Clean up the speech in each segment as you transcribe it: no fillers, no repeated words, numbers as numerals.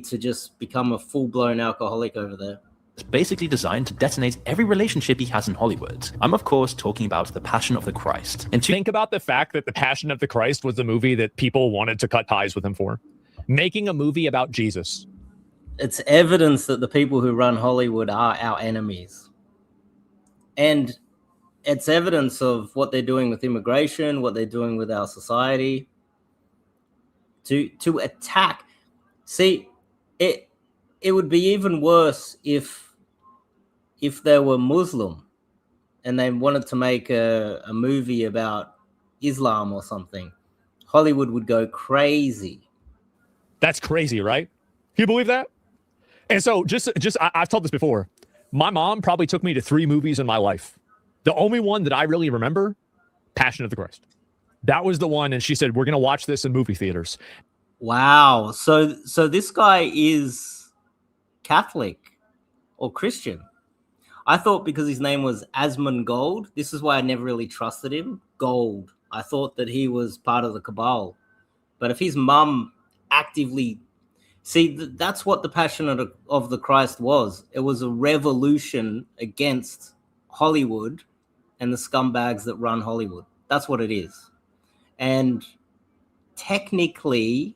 to just become a full-blown alcoholic over there. It's basically designed to detonate every relationship he has in Hollywood. I'm of course talking about The Passion of the Christ. Think about the fact that The Passion of the Christ was the movie that people wanted to cut ties with him for. Making a movie about Jesus. It's evidence that the people who run Hollywood are our enemies. And it's evidence of what they're doing with immigration, what they're doing with our society. To attack. See, it would be even worse if they were Muslim and they wanted to make a movie about Islam or something. Hollywood would go crazy. That's crazy, right? Can you believe that? And so I've told this before. My mom probably took me to 3 movies in my life. The only one that I really remember, Passion of the Christ. That was the one, and she said, we're going to watch this in movie theaters. Wow. So this guy is Catholic or Christian. I thought because his name was Asmongold, this is why I never really trusted him. Gold. I thought that he was part of the cabal. But if his mum actively... See, that's what the Passion of the Christ was. It was a revolution against Hollywood and the scumbags that run Hollywood. That's what it is. And technically,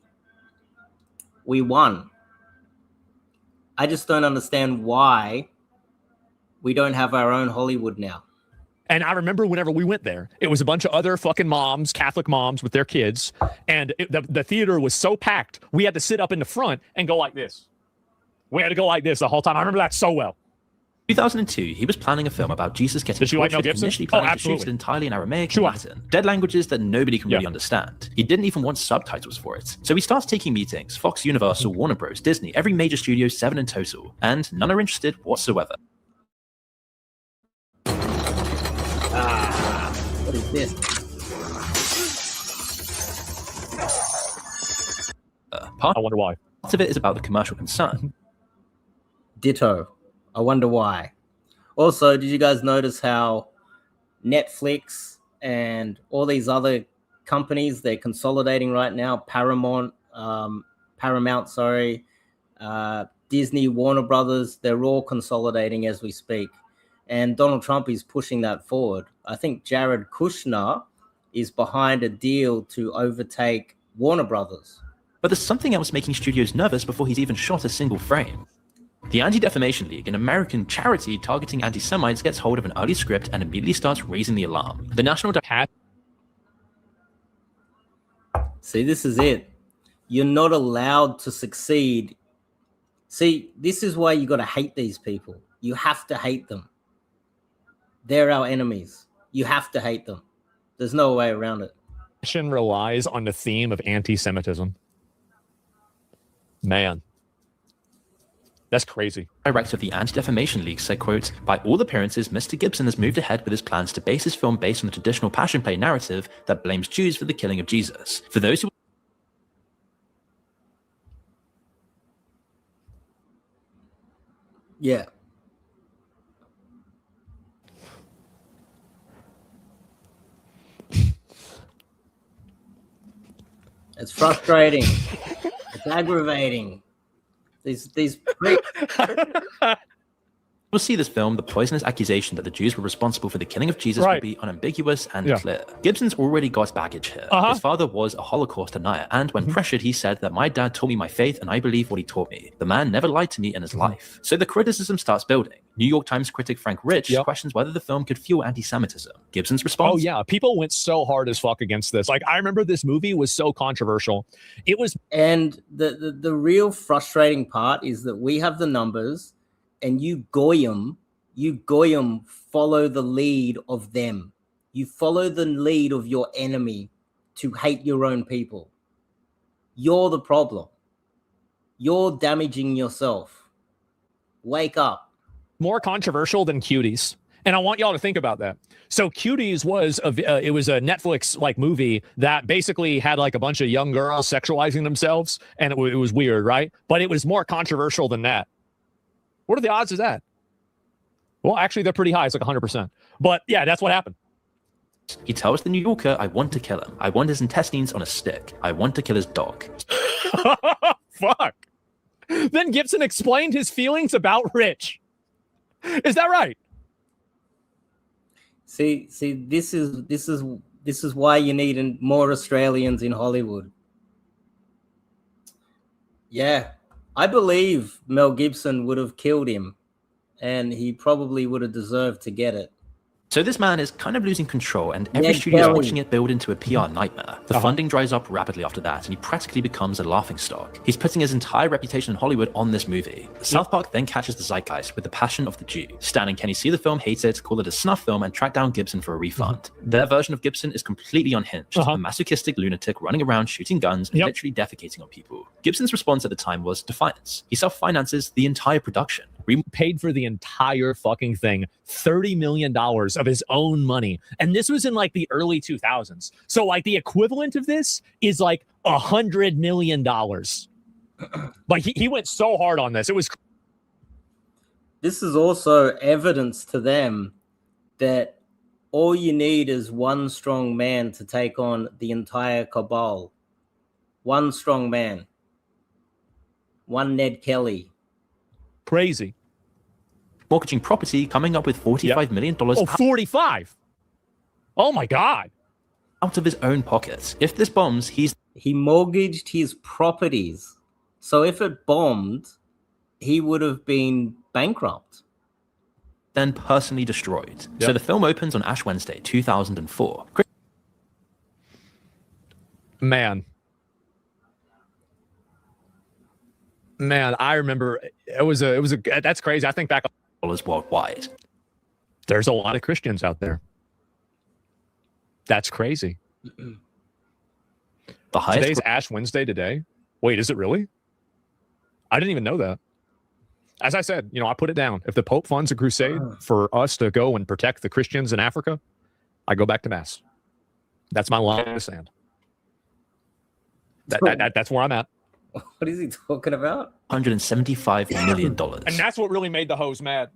we won. I just don't understand why we don't have our own Hollywood now. And I remember whenever we went there, it was a bunch of other fucking moms, Catholic moms with their kids. And the theater was so packed, we had to sit up in the front and go like this. We had to go like this the whole time. I remember that so well. 2002, he was planning a film about Jesus getting Did you like Mel Gibson? Initially planning to shoot it entirely in Aramaic and Latin, dead languages that nobody can really understand. He didn't even want subtitles for it. So he starts taking meetings, Fox, Universal, Warner Bros, Disney, every major studio, 7 in total, and none are interested whatsoever. What is this? I wonder why. Part of it is about the commercial concern. Ditto. I wonder why. Also, did you guys notice how Netflix and all these other companies, they're consolidating right now? Paramount, Disney, Warner Brothers, they're all consolidating as we speak. And Donald Trump is pushing that forward. I think Jared Kushner is behind a deal to overtake Warner Brothers. But there's something else making studios nervous before he's even shot a single frame. The Anti-Defamation League, an American charity targeting anti-Semites, gets hold of an early script and immediately starts raising the alarm. The National See, this is it. You're not allowed to succeed. See, this is why you got to hate these people. You have to hate them. They're our enemies. You have to hate them. There's no way around it. Relies on the theme of anti-Semitism. Man. That's crazy. Director of the Anti-Defamation League said, quote, "By all appearances, Mr. Gibson has moved ahead with his plans to base his film based on the traditional Passion Play narrative that blames Jews for the killing of Jesus. For those who..." Yeah. It's frustrating. It's aggravating. These pricks. We'll see this film, the poisonous accusation that the Jews were responsible for the killing of Jesus will be unambiguous and clear. Gibson's already got baggage here. His father was a Holocaust denier, and when pressured, he said that my dad taught me my faith and I believe what he taught me. The man never lied to me in his life. So the criticism starts building. New York Times critic Frank Rich questions whether the film could fuel anti-Semitism. Gibson's response: "Oh yeah, people went so hard as fuck against this. Like, I remember this movie was so controversial. It was..." And the real frustrating part is that we have the numbers, and you goyim follow the lead of them. You follow the lead of your enemy to hate your own people. You're the problem. You're damaging yourself. Wake up. More controversial than Cuties. And I want y'all to think about that. So Cuties was a Netflix like movie that basically had like a bunch of young girls sexualizing themselves, and it was weird, right? But it was more controversial than that. What are the odds of that? Well, actually, they're pretty high. It's like 100%. But yeah, that's what happened. He tells the New Yorker, "I want to kill him. I want his intestines on a stick. I want to kill his dog." Fuck. Then Gibson explained his feelings about Rich. Is that right? See, this is why you need more Australians in Hollywood. Yeah, I believe Mel Gibson would have killed him, and he probably would have deserved to get it. So this man is kind of losing control, and every studio is watching it build into a PR nightmare. The funding dries up rapidly after that, and he practically becomes a laughingstock. He's putting his entire reputation in Hollywood on this movie. South Park then catches the zeitgeist with The Passion of the Jew. Stan and Kenny see the film, hate it, call it a snuff film, and track down Gibson for a refund. Their version of Gibson is completely unhinged, a masochistic lunatic running around shooting guns and literally defecating on people. Gibson's response at the time was defiance. He self-finances the entire production. Paid for the entire fucking thing, $30 million of his own money. And this was in like the early 2000s. So like the equivalent of this is like $100 million. Like he went so hard on this. It was. This is also evidence to them that all you need is one strong man to take on the entire cabal. One strong man. One Ned Kelly. Crazy. Mortgaging property, coming up with $45 million. Oh, 45. Oh my God. Out of his own pockets. If this bombs, he mortgaged his properties. So if it bombed, he would have been bankrupt. Then personally destroyed. So the film opens on Ash Wednesday, 2004. Man, I remember that's crazy. I think back worldwide. There's a lot of Christians out there. That's crazy. The highest. Today's Ash Wednesday today. Wait, is it really? I didn't even know that. As I said, I put it down. If the Pope funds a crusade for us to go and protect the Christians in Africa, I go back to Mass. That's my line in the sand. That's where I'm at. What is he talking about? $175 million. And that's what really made the hoes mad.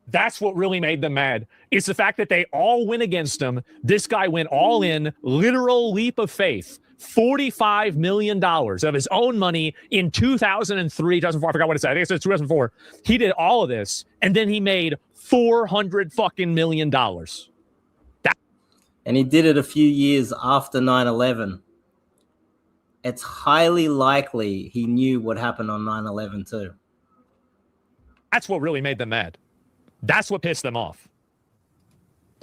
That's what really made them mad. It's the fact that they all went against him. This guy went all in, literal leap of faith. $45 million of his own money in 2003, 2004. I forgot what it said. I think it said 2004. He did all of this, and then he made $400 fucking million. And he did it a few years after 9/11. It's highly likely he knew what happened on 9/11 too. That's what really made them mad. That's what pissed them off.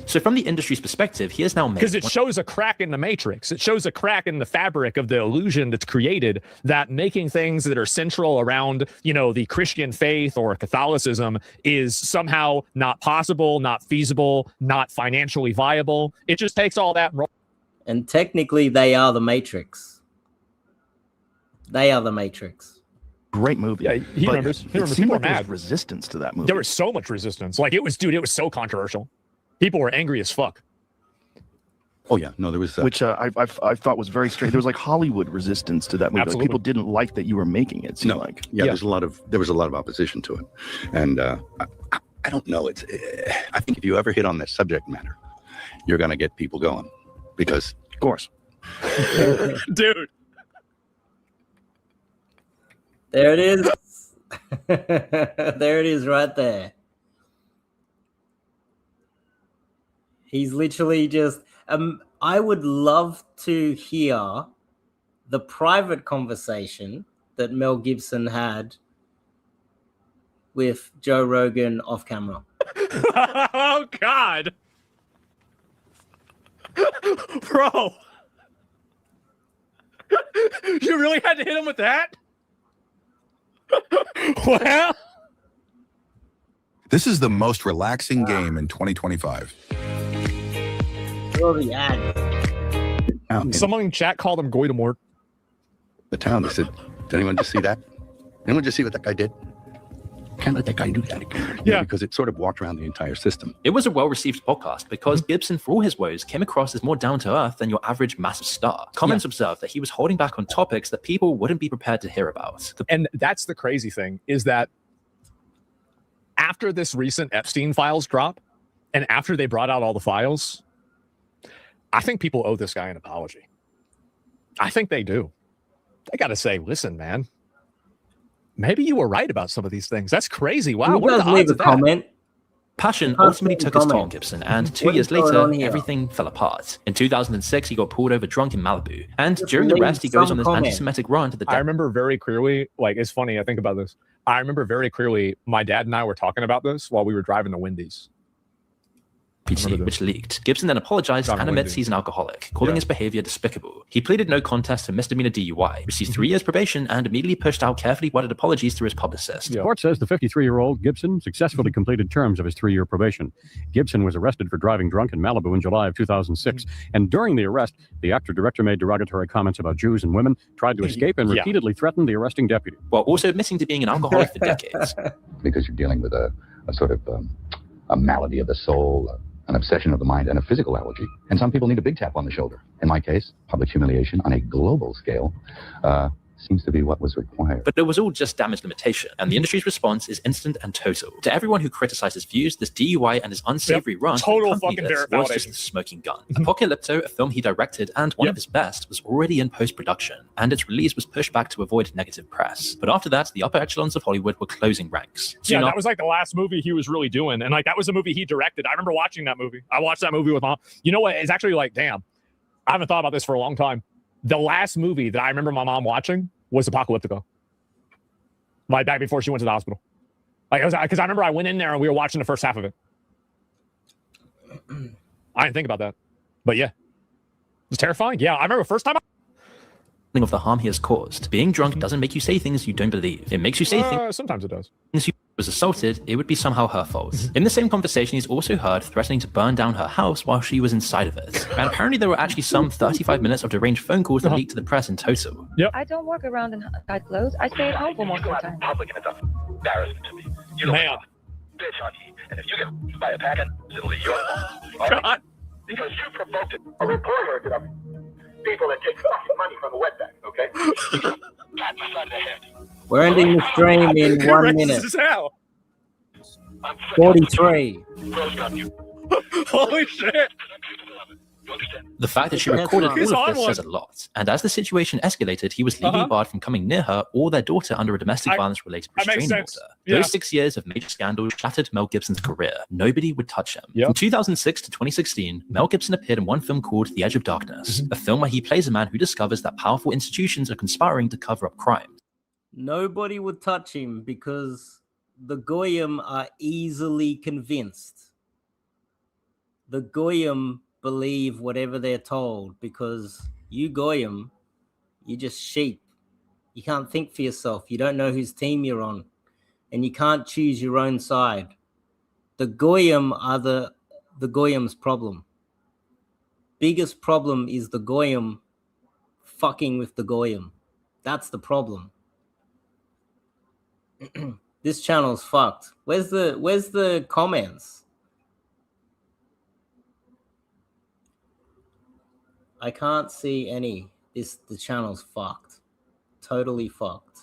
So from the industry's perspective, he has now made... Because it shows a crack in the matrix. It shows a crack in the fabric of the illusion that's created, that making things that are central around, the Christian faith or Catholicism is somehow not possible, not feasible, not financially viable. It just takes all that... And technically, they are the Matrix. They are the Matrix. Great movie. Yeah, he remembers. People were mad. Resistance to that movie. There was so much resistance. Like it was so controversial. People were angry as fuck. Oh yeah, no, there was which I thought was very strange. There was like Hollywood resistance to that movie. Like, people didn't like that you were making it. No, like there was a lot of opposition to it, and I don't know. I think if you ever hit on this subject matter, you're gonna get people going, because of course, dude. There it is. There it is right there. He's literally just... I would love to hear the private conversation that Mel Gibson had with Joe Rogan off camera. Oh, God. Bro. You really had to hit him with that? Well, this is the most relaxing game in 2025. The ad. Someone in chat called him Goydemort. The town, they said, did anyone just see that? Anyone just see what that guy did? Can't let that guy do that again. Yeah. Because it sort of walked around the entire system. It was a well-received podcast because Gibson, for all his woes, came across as more down-to-earth than your average massive star. Comments observed that he was holding back on topics that people wouldn't be prepared to hear about. And that's the crazy thing, is that after this recent Epstein files drop, and after they brought out all the files, I think people owe this guy an apology. I think they do. They got to say, listen, man, maybe you were right about some of these things. That's crazy. Wow. You What are guys the leave odds a of that? comment. Passion ultimately took its toll on Gibson, and 2 years later, everything fell apart. In 2006, he got pulled over drunk in Malibu, and during the arrest, he goes on this anti-Semitic run to the I remember very clearly, like, it's funny, I think about this. I remember very clearly my dad and I were talking about this while we were driving to Wendy's. which leaked. Gibson then apologized and admits he's an alcoholic, calling his behavior despicable. He pleaded no contest to misdemeanor DUI, received 3 years probation, and immediately pushed out carefully worded apologies through his publicist. The court says the 53-year-old Gibson successfully completed terms of his 3-year probation. Gibson was arrested for driving drunk in Malibu in July of 2006, and during the arrest, the actor-director made derogatory comments about Jews and women, tried to escape, and repeatedly threatened the arresting deputy. While also admitting to being an alcoholic for decades. Because you're dealing with a sort of a malady of the soul, an obsession of the mind, and a physical allergy. And some people need a big tap on the shoulder. In my case, public humiliation on a global scale seems to be what was required. But it was all just damage limitation, and the industry's response is instant and total. To everyone who criticized his views, this DUI and his unsavory run total fucking was just a smoking gun. Apocalypto, a film he directed and one of his best, was already in post-production, and its release was pushed back to avoid negative press. But after that, the upper echelons of Hollywood were closing ranks. Yeah, that was like the last movie he was really doing, and like that was a movie he directed. I remember watching that movie. I watched that movie with mom. You know what? It's actually like, damn, I haven't thought about this for a long time. The last movie that I remember my mom watching was Apocalyptico. Like back before she went to the hospital. Like, because I remember I went in there and we were watching the first half of it. I didn't think about that. But yeah. It was terrifying. Yeah, I remember first time of the harm he has caused. Being drunk doesn't make you say things you don't believe. It makes you say things. Sometimes it does. You was assaulted, it would be somehow her fault. In the same conversation, he's also heard threatening to burn down her house while she was inside of it. And apparently there were actually some 35 minutes of deranged phone calls that leaked to the press in total. Yep. I don't walk around in tight clothes. I stay at home for most of the time. Public and it's embarrassing to me. You know, man. Bitch, honey. And if you get by a packet, it'll be your fault. God. Because you provoked it. A reporter did people that take fucking money from the wetback, okay? Pat my side of the head. We're ending the stream in 1 minute. 43. Holy shit. The fact that she recorded all of this says a lot. And as the situation escalated, he was legally barred from coming near her or their daughter under a domestic violence-related restraining order. Those 6 years of major scandals shattered Mel Gibson's career. Nobody would touch him. From 2006 to 2016, Mel Gibson appeared in one film called The Edge of Darkness, a film where he plays a man who discovers that powerful institutions are conspiring to cover up crime. Nobody would touch him because the Goyim are easily convinced. The Goyim believe whatever they're told because you Goyim, you're just sheep. You can't think for yourself. You don't know whose team you're on, and you can't choose your own side. The Goyim are the Goyim's problem. Biggest problem is the Goyim fucking with the Goyim. That's the problem. This channel's fucked. Where's the comments? I can't see any. The channel's fucked. Totally fucked.